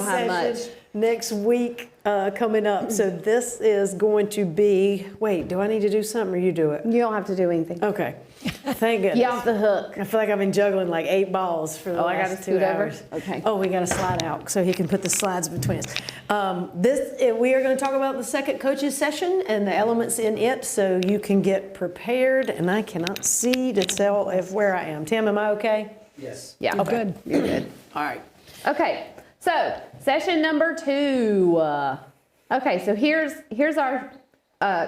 have much. Next week coming up. So this is going to be, wait, do I need to do something or you do it? You don't have to do anything. Okay. Thank goodness. You're off the hook. I feel like I've been juggling like 8 balls for the I got last to 2 scoot over? hours. Okay. Oh, we got to slide out so he can put the slides between us. We are going to talk about the second coaches session and the elements in it so you can get prepared. And I cannot see to tell if where I am. Tim, am I okay? Yes. Yeah. Okay. Good. You're good. All right. Okay. So session number 2. Okay. So here's our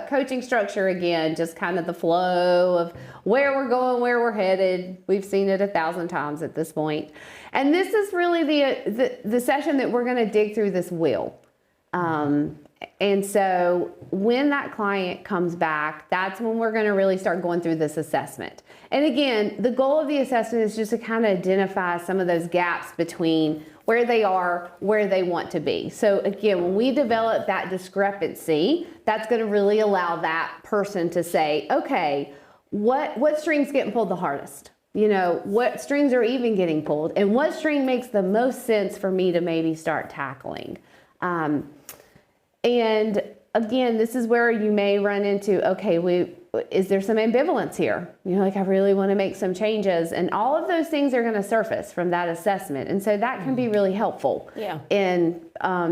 coaching structure again, just kind of the flow of where we're going, where we're headed. We've seen it 1,000 times at this point. And this is really the session that we're going to dig through this wheel. And so when that client comes back, that's when we're going to really start going through this assessment. And again, the goal of the assessment is just to kind of identify some of those gaps between where they are, where they want to be. So again, when we develop that discrepancy, that's going to really allow that person to say, okay, what string's getting pulled the hardest? You know, what strings are even getting pulled? And what string makes the most sense for me to maybe start tackling? And again, this is where you may run into, okay, is there some ambivalence here? You know, like I really want to make some changes, and all of those things are going to surface from that assessment. And so that can be really helpful. Yeah. And,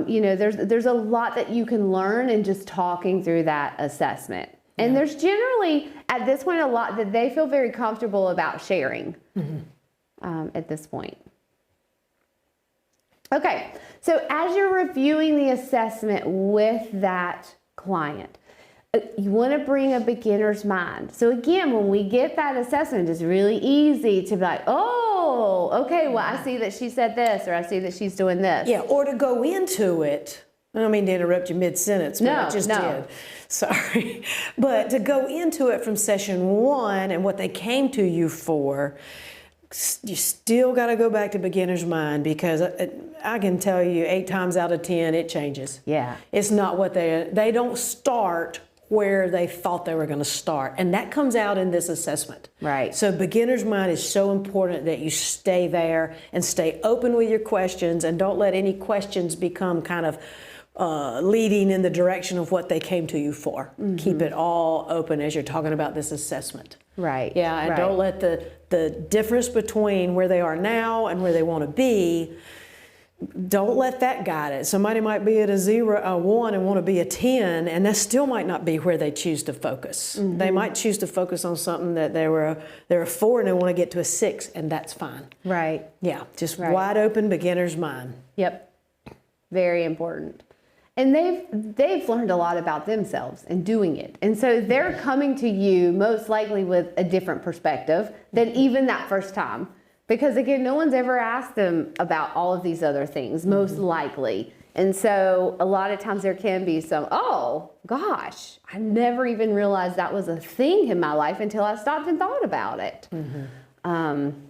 you know, there's a lot that you can learn in just talking through that assessment. And there's generally, at this point, a lot that they feel very comfortable about sharing at this point. Okay, so as you're reviewing the assessment with that client, you want to bring a beginner's mind. So again, when we get that assessment, it's really easy to be like, oh, okay, well, I see that she said this, or I see that she's doing this. Yeah, or to go into it. I don't mean to interrupt you mid-sentence, but I just did. Sorry. But to go into it from session 1 and what they came to you for, you still got to go back to beginner's mind, because I can tell you 8 times out of 10 it changes. Yeah. It's not what they don't start where they thought they were going to start, and that comes out in this assessment. Right. So beginner's mind is so important that you stay there and stay open with your questions, and don't let any questions become kind of leading in the direction of what they came to you for. Keep it all open as you're talking about this assessment. Right. Yeah, and right. don't let the difference between where they are now and where they want to be, don't let that guide it. Somebody might be at a 1 and want to be a 10, and that still might not be where they choose to focus. They might choose to focus on something that they're a 4 and they want to get to a 6, and that's fine. Right. Yeah, just Right. wide open beginner's mind. Yep. Very important. And they've learned a lot about themselves in doing it. And so they're coming to you most likely with a different perspective than even that first time. Because again, no one's ever asked them about all of these other things, most likely. And so a lot of times there can be some, oh gosh, I never even realized that was a thing in my life until I stopped and thought about it. And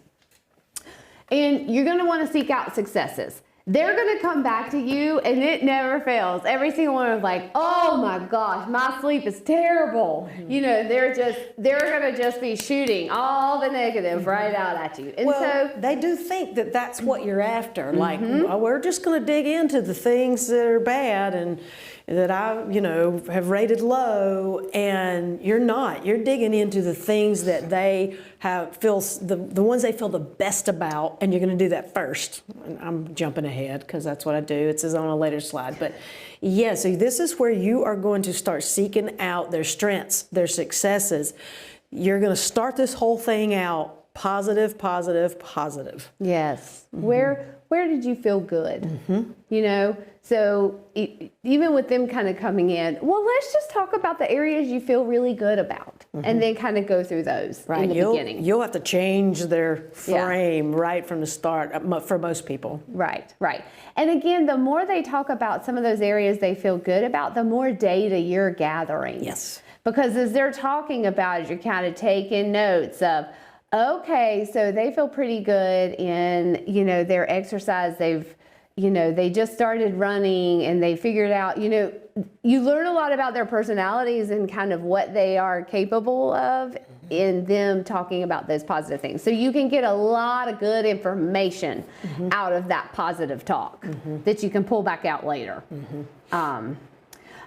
you're gonna wanna seek out successes. They're going to come back to you, and it never fails. Every single one is like, oh my gosh, my sleep is terrible. You know, they're going to just be shooting all the negative right out at you. And Well, so they do think that that's what you're after. Like, well, we're just going to dig into the things that are bad and that I, have rated low, and you're not. You're digging into the things that they the ones they feel the best about, and you're going to do that first. And I'm jumping ahead because that's what I do. It's on a later slide. But yeah, so this is where you are going to start seeking out their strengths, their successes. You're going to start this whole thing out positive, positive, positive. yes, where did you feel good? So even with them kind of coming in, well, let's just talk about the areas you feel really good about, and then kind of go through those in the beginning. You'll have to change their frame right from the start for most people. Right. And again, the more they talk about some of those areas they feel good about, the more data you're gathering. Yes. Because as they're talking about it, you're kind of taking notes of, okay, so they feel pretty good in, their exercise. you know, they just started running and they figured out, you know, you learn a lot about their personalities and kind of what they are capable of in them talking about those positive things. So you can get a lot of good information out of that positive talk that you can pull back out later.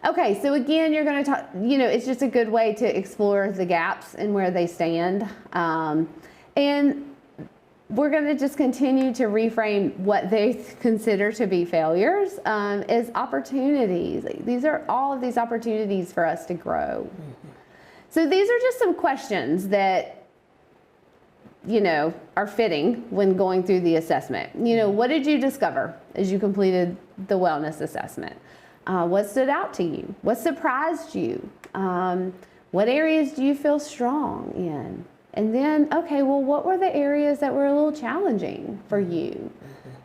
Okay, so again, you're going to talk, you know, it's just a good way to explore the gaps and where they stand. And we're going to just continue to reframe what they consider to be failures as opportunities. These are all of these opportunities for us to grow. So these are just some questions that, you know, are fitting when going through the assessment. You know, what did you discover as you completed the wellness assessment? What stood out to you? What surprised you? What areas do you feel strong in? And then, okay, well, what were the areas that were a little challenging for you?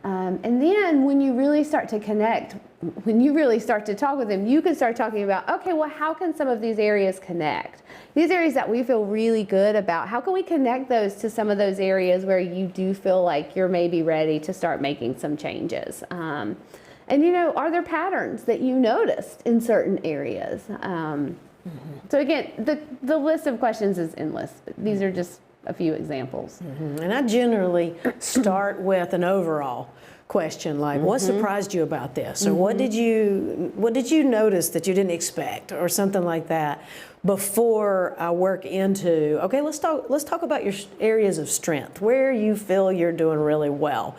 And then when you really start to connect, when you really start to talk with them, you can start talking about, okay, well, how can some of these areas connect? These areas that we feel really good about, how can we connect those to some of those areas where you do feel like you're maybe ready to start making some changes? And, you know, are there patterns that you noticed in certain areas? So again, the list of questions is endless. But these are just a few examples. And I generally start with an overall question, like what surprised you about this, or what did you notice that you didn't expect, or something like that, before I work into, okay, let's talk about your areas of strength, where you feel you're doing really well.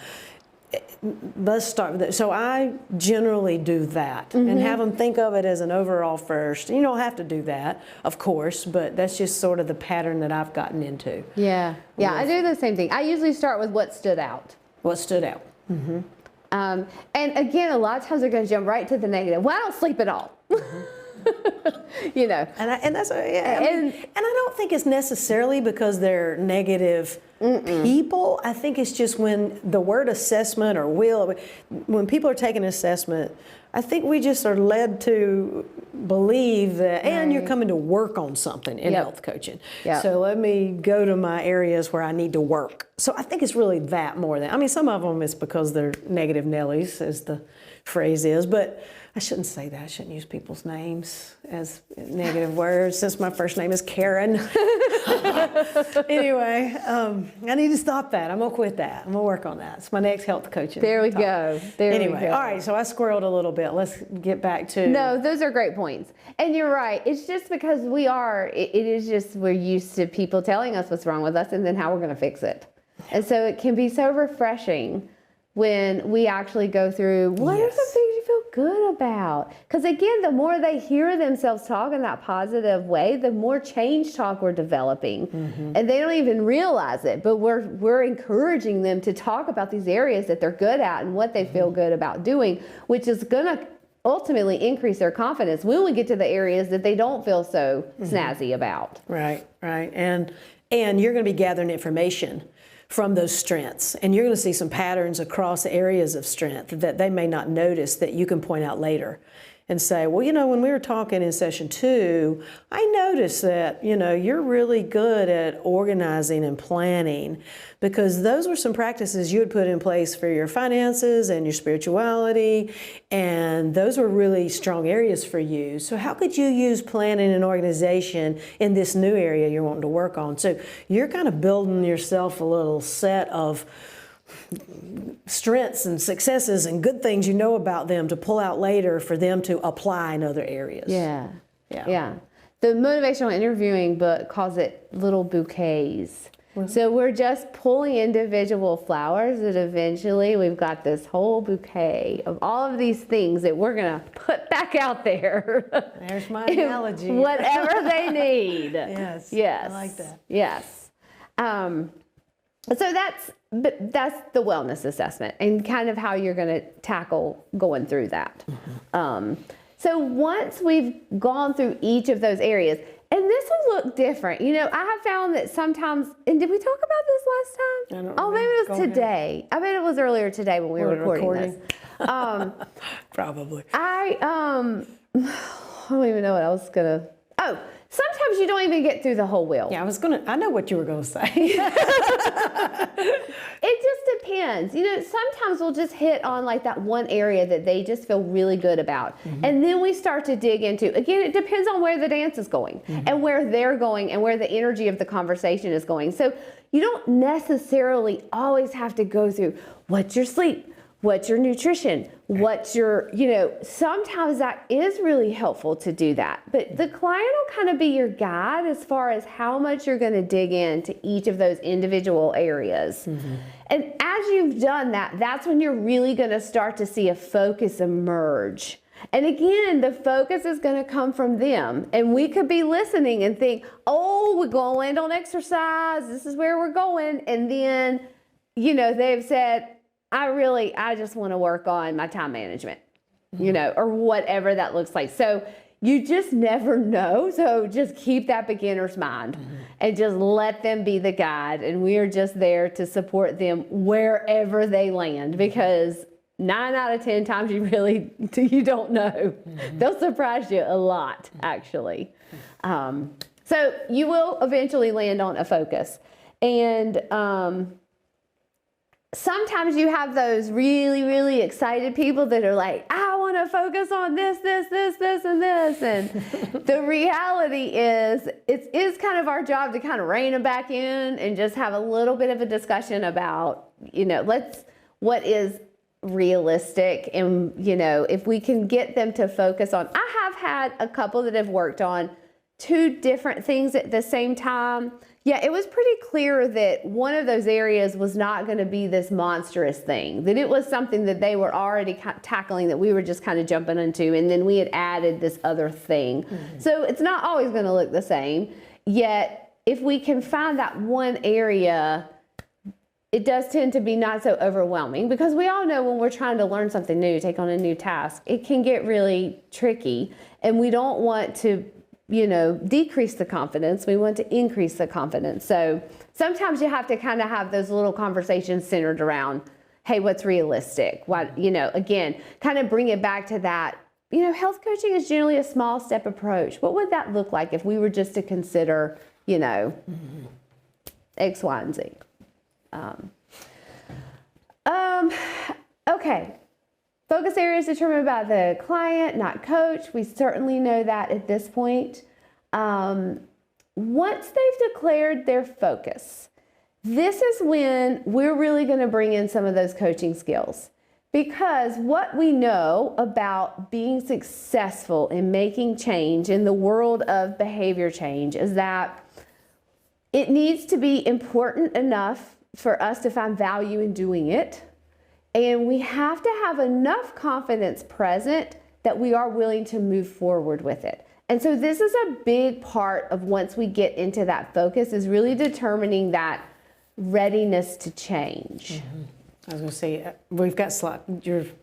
Let's start with that. So I generally do that and have them think of it as an overall first. You don't have to do that, of course, but that's just sort of the pattern that I've gotten into. Yeah, I do the same thing. I usually start with what stood out. What stood out. And again, a lot of times they're going to jump right to the negative. Well, I don't sleep at all. You know, and that's and I don't think it's necessarily because they're negative people. I think it's just when the word assessment or when people are taking an assessment, I think we just are led to believe that, and you're coming to work on something in health coaching. So let me go to my areas where I need to work. So I think it's really that more than, I mean, some of them it's because they're negative Nellies, as the phrase is, but I shouldn't say that. I shouldn't use people's names as negative words since my first name is Karen. Anyway, I need to stop that. I'm going to quit that. I'm going to work on that. It's my next health coaching There we talk. go. Anyway, all right, so I squirreled a little bit. Let's get back to... No, those are great points. And you're right. It's just because it is just we're used to people telling us what's wrong with us and then how we're going to fix it. And so it can be so refreshing when we actually go through, what are some things you feel good about? Because again, the more they hear themselves talk in that positive way, the more change talk we're developing. And they don't even realize it, but we're encouraging them to talk about these areas that they're good at and what they feel good about doing, which is going to ultimately increase their confidence when we get to the areas that they don't feel so snazzy about. Right. And you're going to be gathering information from those strengths. And you're going to see some patterns across areas of strength that they may not notice that you can point out later and say, well, you know, when we were talking in session 2, I noticed that, you know, you're really good at organizing and planning, because those were some practices you had put in place for your finances and your spirituality, and those were really strong areas for you. So how could you use planning and organization in this new area you're wanting to work on? So you're kind of building yourself a little set of strengths and successes and good things you know about them to pull out later for them to apply in other areas. Yeah. The motivational interviewing book calls it little bouquets. So we're just pulling individual flowers that eventually we've got this whole bouquet of all of these things that we're going to put back out there. There's my analogy. Whatever they need. Yes. I like that. Yes. So that's the wellness assessment and kind of how you're going to tackle going through that. So once we've gone through each of those areas, and this will look different. You know, I have found that sometimes, and did we talk about this last time? I don't Oh, maybe it was today. I bet it was earlier today when we were recording this. Probably. I don't even know what I was gonna. Oh, Sometimes you don't even get through the whole wheel. Yeah, I know what you were gonna say. It just depends. Sometimes we'll just hit on like that one area that they just feel really good about. And then we start to dig into, again, it depends on where the dance is going and where they're going and where the energy of the conversation is going. So you don't necessarily always have to go through what's your sleep, what's your nutrition, what's your, sometimes that is really helpful to do that. But the client will kind of be your guide as far as how much you're going to dig into each of those individual areas. And as you've done that, that's when you're really going to start to see a focus emerge. And again, the focus is going to come from them. And we could be listening and think, oh, we're going to land on exercise. This is where we're going. And then, they've said, I just want to work on my time management, or whatever that looks like. So you just never know. So just keep that beginner's mind and just let them be the guide. And we are just there to support them wherever they land, because 9 out of 10 times you don't know. They'll surprise you a lot, actually. So you will eventually land on a focus. And, sometimes you have those really, really excited people that are like, I want to focus on this, and this. And the reality is, it is kind of our job to kind of rein them back in and just have a little bit of a discussion about, what is realistic. And, if we can get them to focus on, I have had a couple that have worked on 2 different things at the same time. Yeah, it was pretty clear that one of those areas was not going to be this monstrous thing, that it was something that they were already tackling that we were just kind of jumping into, and then we had added this other thing. So it's not always going to look the same, yet if we can find that one area, it does tend to be not so overwhelming, because we all know when we're trying to learn something new, take on a new task, it can get really tricky, and we don't want to decrease the confidence. We want to increase the confidence. So sometimes you have to kind of have those little conversations centered around, hey, what's realistic? What, again, kind of bring it back to that, health coaching is generally a small step approach. What would that look like if we were just to consider, X, Y, and Z? Okay. Focus areas determined by the client, not coach. We certainly know that at this point. Once they've declared their focus, this is when we're really going to bring in some of those coaching skills. Because what we know about being successful in making change in the world of behavior change is that it needs to be important enough for us to find value in doing it. And we have to have enough confidence present that we are willing to move forward with it. And so this is a big part of, once we get into that focus, is really determining that readiness to change. I was going to say, we've got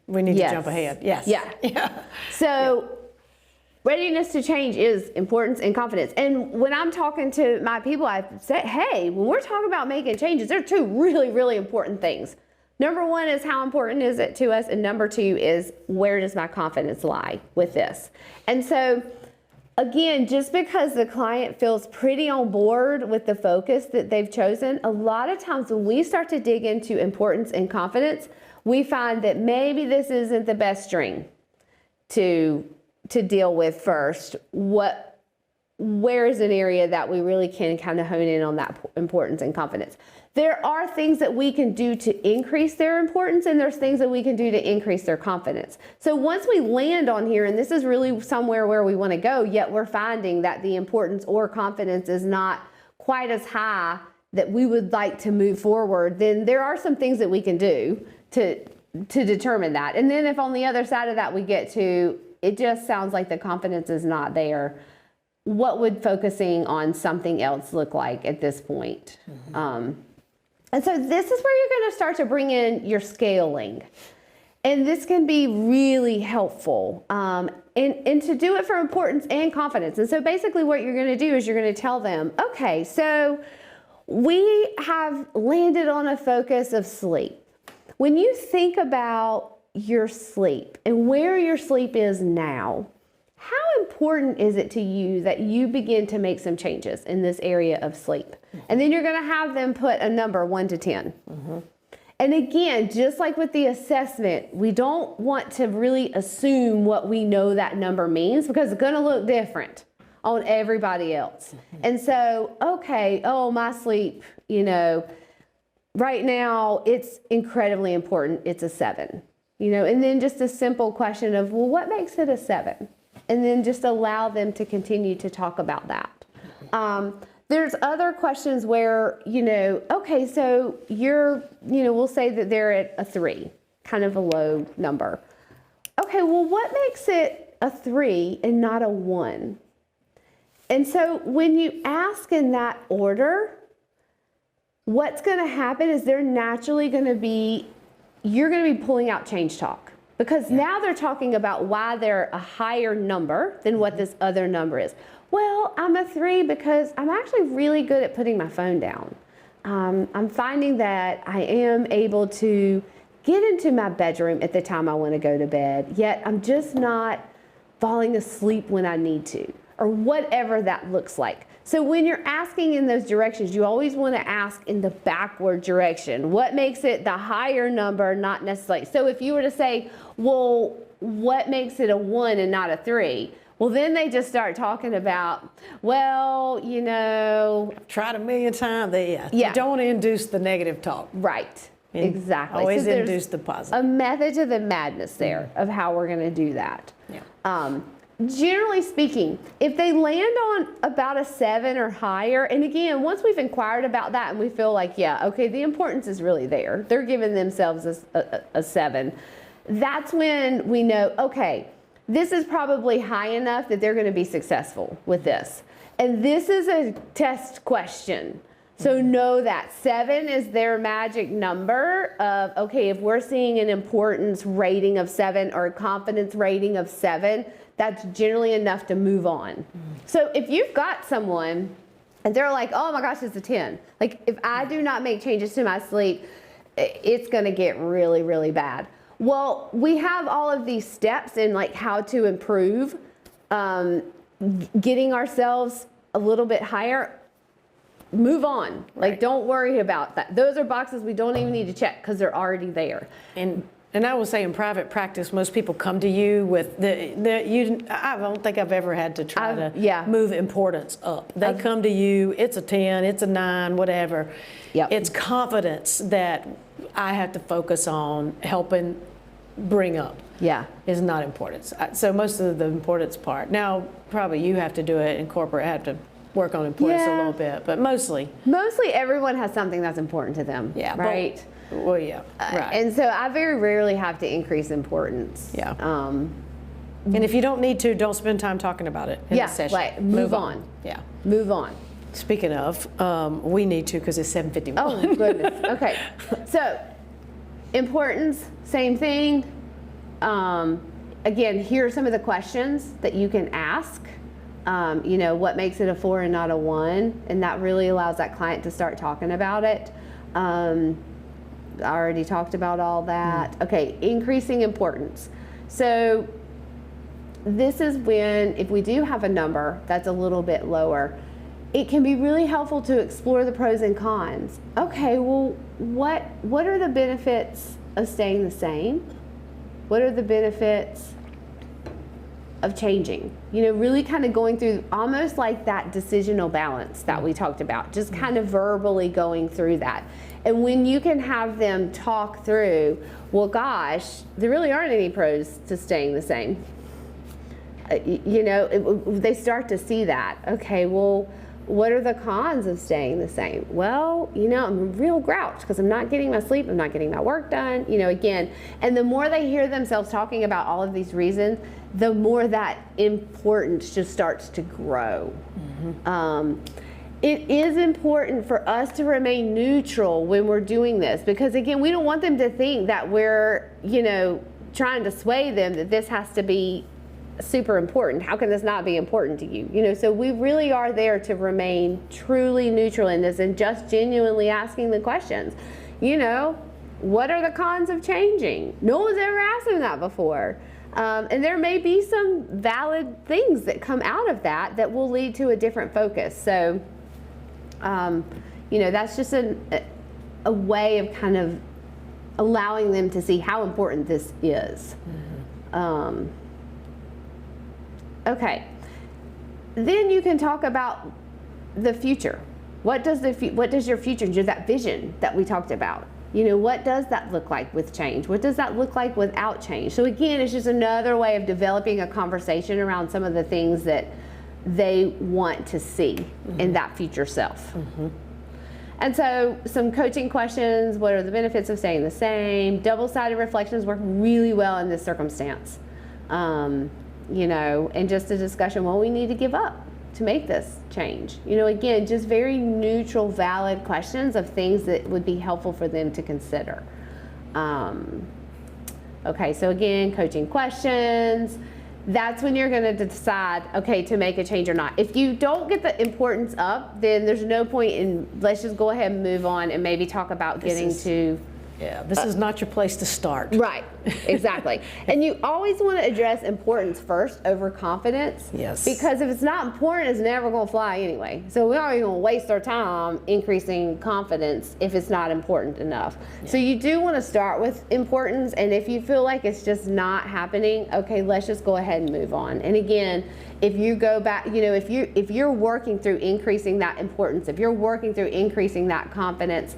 we need to jump ahead. Yes. Yeah. So readiness to change is importance and confidence. And when I'm talking to my people, I say, hey, when we're talking about making changes, there are 2 really, really important things. Number 1 is, how important is it to us? And number 2 is, where does my confidence lie with this? And so, again, just because the client feels pretty on board with the focus that they've chosen, a lot of times when we start to dig into importance and confidence, we find that maybe this isn't the best string to deal with first. Where is an area that we really can kind of hone in on that importance and confidence? There are things that we can do to increase their importance, and there's things that we can do to increase their confidence. So once we land on here, and this is really somewhere where we want to go, yet we're finding that the importance or confidence is not quite as high that we would like to move forward, then there are some things that we can do to determine that. And then if on the other side of that we get to, it just sounds like the confidence is not there, what would focusing on something else look like at this point? And so this is where you're going to start to bring in your scaling. And this can be really helpful. And to do it for importance and confidence. And so basically what you're going to do is you're going to tell them, okay, so we have landed on a focus of sleep. When you think about your sleep and where your sleep is now, how important is it to you that you begin to make some changes in this area of sleep? And then you're going to have them put a number 1 to 10. And again, just like with the assessment, we don't want to really assume what we know that number means, because it's going to look different on everybody else. And so, okay, oh, my sleep, you know, right now it's incredibly important. It's a 7, you know, and then just a simple question of, well, what makes it a 7? And then just allow them to continue to talk about that. There's other questions where, you know, okay, so we'll say that they're at a 3, kind of a low number. Okay, well, what makes it a 3 and not a 1? And so when you ask in that order, what's going to happen is you're going to be pulling out change talk. Because now they're talking about why they're a higher number than what this other number is. Well, I'm a 3 because I'm actually really good at putting my phone down. I'm finding that I am able to get into my bedroom at the time I want to go to bed, yet I'm just not falling asleep when I need to, or whatever that looks like. So when you're asking in those directions, you always want to ask in the backward direction. What makes it the higher number, not necessarily. So if you were to say, well, what makes it a 1 and not a 3? Well, then they just start talking about, well, you know. I've tried a million times. Yeah. You don't want to induce the negative talk. Right. Exactly. Always so induce the positive. A method to the madness there of how we're going to do that. Yeah. Generally speaking, if they land on about a 7 or higher, and again, once we've inquired about that and we feel like, yeah, okay, the importance is really there, they're giving themselves a 7, that's when we know, okay, this is probably high enough that they're going to be successful with this. And this is a test question. So know that 7 is their magic number of, okay, if we're seeing an importance rating of 7 or a confidence rating of 7, that's generally enough to move on. So if you've got someone and they're like, oh my gosh, it's a 10. Like if I do not make changes to my sleep, it's going to get really, really bad. Well, we have all of these steps in like how to improve getting ourselves a little bit higher. Move on. Like don't worry about that. Those are boxes we don't even need to check because they're already there. And I will say in private practice, most people come to you with I don't think I've ever had to try to move importance up. They come to you, it's a 10, it's a 9, whatever. Yep. It's confidence that I have to focus on helping bring up. Yeah. Is not importance. So most of the importance part. Now, probably you have to do it in corporate, have to work on importance a little bit, but mostly everyone has something that's important to them. Yeah. Right. Well, yeah. Right. And so I very rarely have to increase importance. Yeah. And if you don't need to, don't spend time talking about it in the session. Right. Move on. Yeah. Move on. Speaking of, we need to because it's 7:51. Oh, goodness. Okay. So, importance, same thing. Again, here are some of the questions that you can ask. You know, what makes it a 4 and not a 1? And that really allows that client to start talking about it. I already talked about all that. Okay, increasing importance. So this is when, if we do have a number that's a little bit lower, it can be really helpful to explore the pros and cons. Okay, well, what are the benefits of staying the same? What are the benefits of changing? You know, really kind of going through almost like that decisional balance that we talked about, just kind of verbally going through that. And when you can have them talk through, well, gosh, there really aren't any pros to staying the same. You know, they start to see that. Okay, well, what are the cons of staying the same? Well, you know, I'm a real grouch because I'm not getting my sleep, I'm not getting my work done, you know, again. And the more they hear themselves talking about all of these reasons, the more that importance just starts to grow. It is important for us to remain neutral when we're doing this because, again, we don't want them to think that we're, you know, trying to sway them that this has to be super important. How can this not be important to you? You know, so we really are there to remain truly neutral in this and just genuinely asking the questions. You know, what are the cons of changing? No one's ever asked them that before. And there may be some valid things that come out of that that will lead to a different focus. So, that's just a way of kind of allowing them to see how important this is. Okay. Then you can talk about the future. What does your future do? That vision that we talked about. What does that look like with change? What does that look like without change? So again, it's just another way of developing a conversation around some of the things that they want to see in that future self. And so some coaching questions: what are the benefits of staying the same? Double-sided reflections work really well in this circumstance. And just a discussion, what we need to give up to make this change. Again, just very neutral, valid questions of things that would be helpful for them to consider. Okay, so again, coaching questions. That's when you're going to decide, okay, to make a change or not. If you don't get the importance up, then there's no point in, let's just go ahead and move on and maybe talk about this is not your place to start. Right, exactly. And you always want to address importance first over confidence. Yes. Because if it's not important, it's never going to fly anyway. So we're not even going to waste our time increasing confidence if it's not important enough. Yeah. So you do want to start with importance, and if you feel like it's just not happening, okay, let's just go ahead and move on. And again, if you go back, if you're working through increasing that importance, if you're working through increasing that confidence,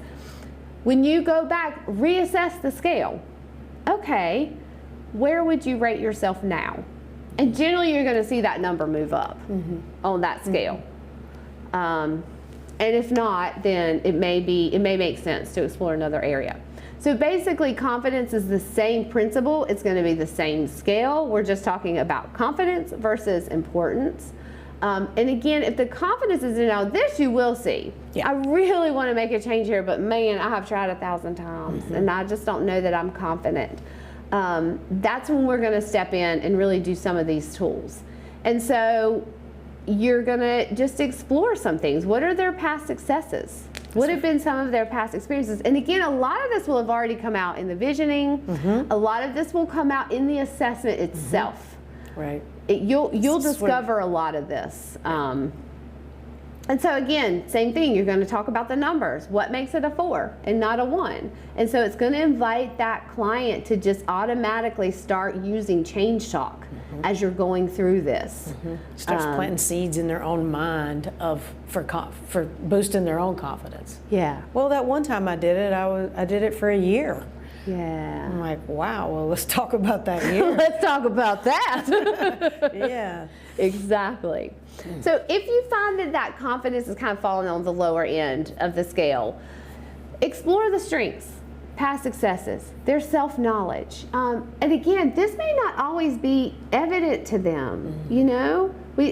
when you go back, reassess the scale. Okay, where would you rate yourself now? And generally you're going to see that number move up on that scale. And if not, then it may make sense to explore another area. So basically, confidence is the same principle. It's going to be the same scale. We're just talking about confidence versus importance. And again, if the confidence is in, now this you will see. Yeah. I really want to make a change here, but man, I have tried 1,000 times and I just don't know that I'm confident. That's when we're going to step in and really do some of these tools. And so you're going to just explore some things. What are their past successes? What have been some of their past experiences? And again, a lot of this will have already come out in the visioning. A lot of this will come out in the assessment itself. Right. You'll discover a lot of this. And so again, same thing, you're going to talk about the numbers. What makes it a 4 and not a 1? And so it's going to invite that client to just automatically start using change talk as you're going through this. Starts planting seeds in their own mind for boosting their own confidence. Yeah. Well, that one time I did it, I did it for a year. Yeah. I'm like, wow, well, let's talk about that year. Let's talk about that. Yeah. Exactly. So if you find that confidence is kind of falling on the lower end of the scale, explore the strengths, past successes, their self-knowledge. And again, this may not always be evident to them,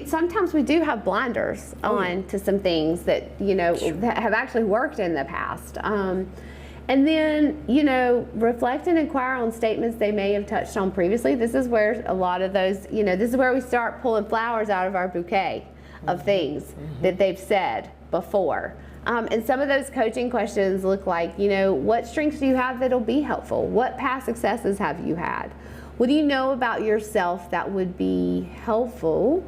Sometimes we do have blinders on to some things that, that have actually worked in the past. And then, reflect and inquire on statements they may have touched on previously. This is where a lot of those, this is where we start pulling flowers out of our bouquet of things that they've said before. And some of those coaching questions look like, what strengths do you have that'll be helpful? What past successes have you had? What do you know about yourself that would be helpful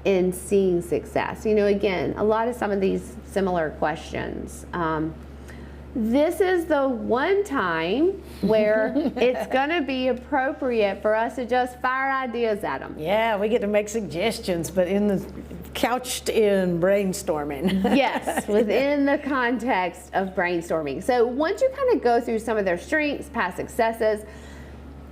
in seeing success? Again, a lot of some of these similar questions. This is the one time where it's going to be appropriate for us to just fire ideas at them. Yeah, we get to make suggestions, but couched in brainstorming. Yes, within the context of brainstorming. So once you kind of go through some of their strengths, past successes,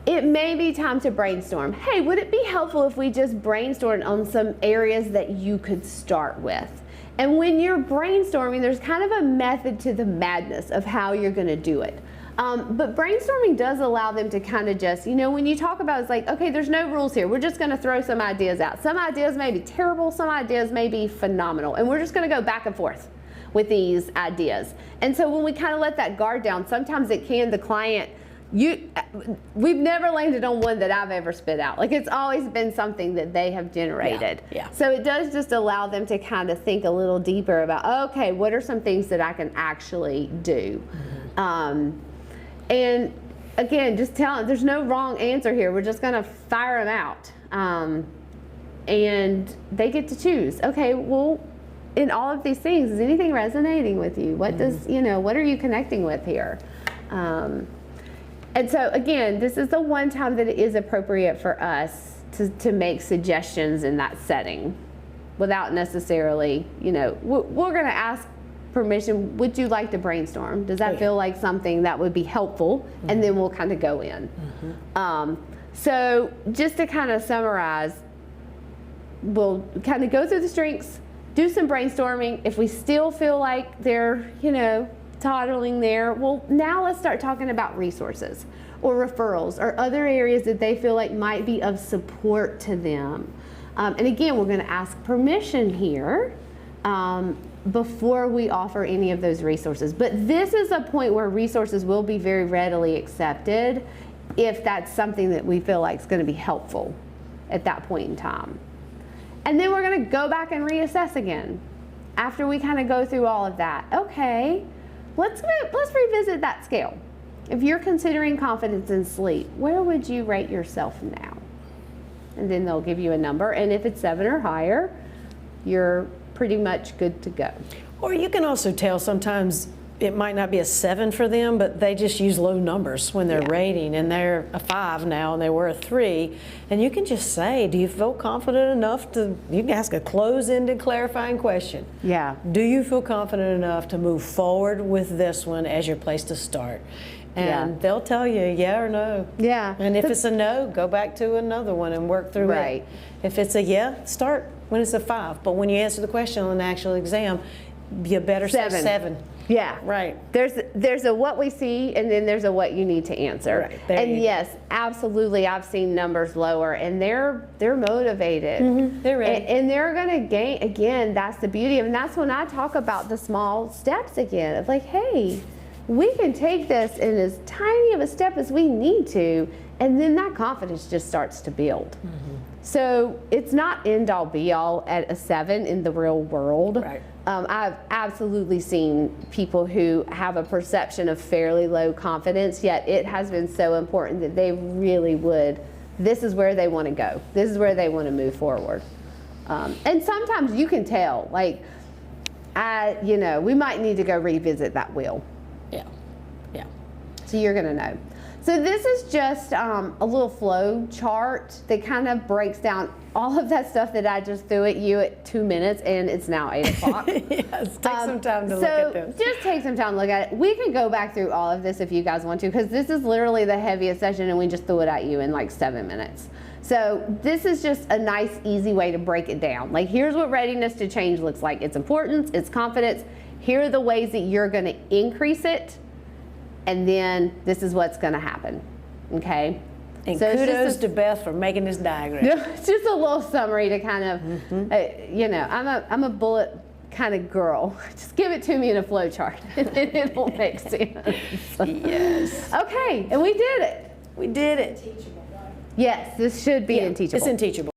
it may be time to brainstorm. Hey, would it be helpful if we just brainstormed on some areas that you could start with? And when you're brainstorming, there's kind of a method to the madness of how you're going to do it. But brainstorming does allow them to kind of just, when you talk about, it's like, okay, there's no rules here. We're just going to throw some ideas out. Some ideas may be terrible. Some ideas may be phenomenal. And we're just going to go back and forth with these ideas. And so when we kind of let that guard down, sometimes the client, we've never landed on one that I've ever spit out. Like, it's always been something that they have generated. Yeah. So it does just allow them to kind of think a little deeper about, okay, what are some things that I can actually do? And again, just tell, there's no wrong answer here. We're just going to fire them out. And they get to choose. Okay, well, in all of these things, is anything resonating with you? What does, what are you connecting with here? And so again, this is the one time that it is appropriate for us to make suggestions in that setting without necessarily, we're going to ask permission. Would you like to brainstorm? Does that feel like something that would be helpful? And then we'll kind of go in. So just to kind of summarize, we'll kind of go through the strengths, do some brainstorming. If we still feel like they're, toddling there, well, now let's start talking about resources or referrals or other areas that they feel like might be of support to them. And again, we're going to ask permission here before we offer any of those resources. But this is a point where resources will be very readily accepted if that's something that we feel like is going to be helpful at that point in time. And then we're going to go back and reassess again after we kind of go through all of that. Okay, let's revisit that scale. If you're considering confidence in sleep, where would you rate yourself now? And then they'll give you a number. And if it's 7 or higher, you're pretty much good to go. Or you can also tell sometimes it might not be a 7 for them, but they just use low numbers when they're rating, and they're a 5 now and they were a 3. And you can just say, do you feel confident enough to, you can ask a close-ended clarifying question. Yeah. Do you feel confident enough to move forward with this one as your place to start? And they'll tell you yeah or no. Yeah. And if it's a no, go back to another one and work through it. If it's a yeah, start when it's a 5. But when you answer the question on the actual exam, you better say 7. Yeah. Right. There's a what we see, and then there's a what you need to answer. Right. There And you yes, absolutely, I've seen numbers lower, and they're motivated. They're ready. And they're going to gain, again, that's the beauty of it. And that's when I talk about the small steps again, of like, hey, we can take this in as tiny of a step as we need to, and then that confidence just starts to build. So it's not end all be all at a 7 in the real world. Right. I've absolutely seen people who have a perception of fairly low confidence, yet it has been so important that they really would, this is where they want to go. This is where they want to move forward. And sometimes you can tell, like, we might need to go revisit that wheel. Yeah. Yeah. So you're going to know. So this is just a little flow chart that kind of breaks down all of that stuff that I just threw at you at 2 minutes, and it's now 8 o'clock. Yes, take some time to look at this. So just take some time to look at it. We can go back through all of this if you guys want to, because this is literally the heaviest session, and we just threw it at you in like 7 minutes. So this is just a nice, easy way to break it down. Like, here's what readiness to change looks like. It's importance, it's confidence. Here are the ways that you're going to increase it. And then this is what's going to happen, okay? And so kudos to Beth for making this diagram. It's just a little summary to kind of, I'm a bullet kind of girl. Just give it to me in a flow chart, and it'll make sense. Yes. Okay, and we did it. We did it. Yes, this should be in Teachable. It's in Teachable.